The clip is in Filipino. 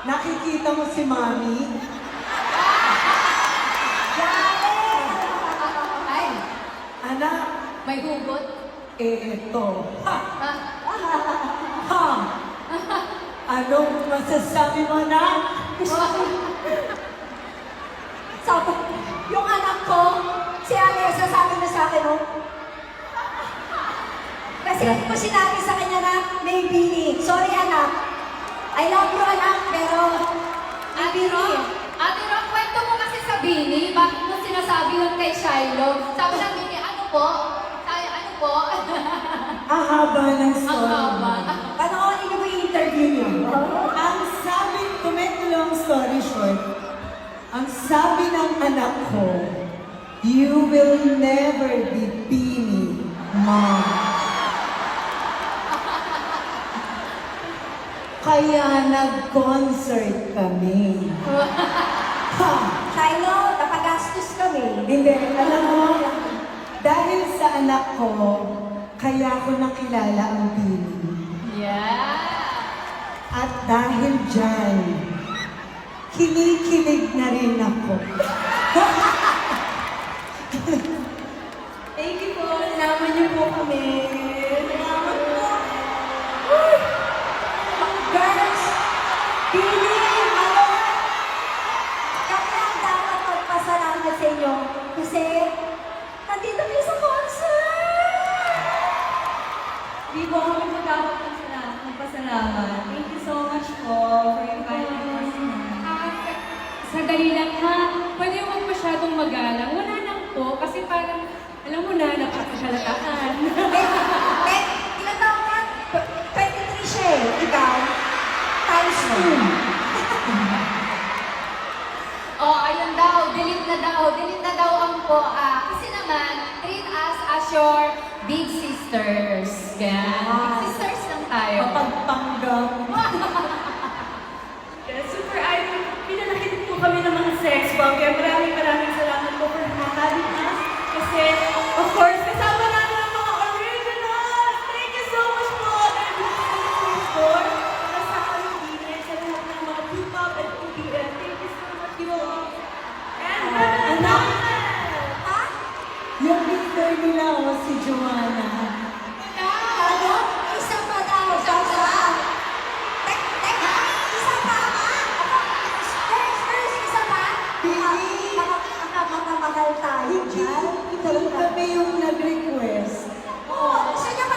Nakikita mo si Mami? Ay, Anak, may hugot? eto. Ha! Ha? Ha! Anong masasabi mo na? Sabi, yung anak ko, si Alessa, sabi na sa akin, oh. Kasi hindi ko sinabi sa kanya na may bini. Sorry, anak. I love you, anak, pero may Ate bini. Ron, Ate Ron, kwento mo kasi sa Bini, bakit mo sinasabi yun kay Shiloh? Sabi ng Bini, ano po? Sabi, ano po? Ang haba ng Ang story. haba. Panoorin niyo mo yung interview niyo. Ang sabi, to make a long story short, ang sabi ng anak ko, you will never be Bini, Mom. Kaya nag-concert kami. Ha! Shiloh, napagastos kami. Hindi, alam mo, dahil sa anak ko, kaya ko nakilala ang Bini. Yeah. At dahil dyan, kinikilig na rin ako. Thank you po. Nalaman niyo po kami. Salamat po. Girls, Bini, Malon, kami ang dapat magpasalamat sa inyo kasi nandito kayo sa concert. Di po kami magpasalamat. Thank you so much po for inviting us. Sa Sandali lang ha. Pwede huwag masyadong magalang. Wala lang po. Kasi parang, alam mo na, napakahalataan. Ilan taon ka? 23 siya eh. Ikaw? Times 2. Oh, ayun daw, delete na daw ang po. Kasi naman, treat us as your big sisters. Ganyan. Big sisters lang tayo. Kapagpanggap. Kaya super idol. Pinalaki din po kami ng mga sex bomb. Kaya maraming salamat po for having us. Kasi, of course, kasama namin ang mga originals. Thank you so much po. And for para sa Alubines, sa lahat ng mga P-pop and PBL. Thank you so much po. And Anak, Ha? yung leader nila si Joanna. Ano? Isa pa daw. Teka, isa pa ba? First, isa pa? Pili. Makamahal tayo dyan. Hindi kami yung nag-request. Oh, gusto niya ba?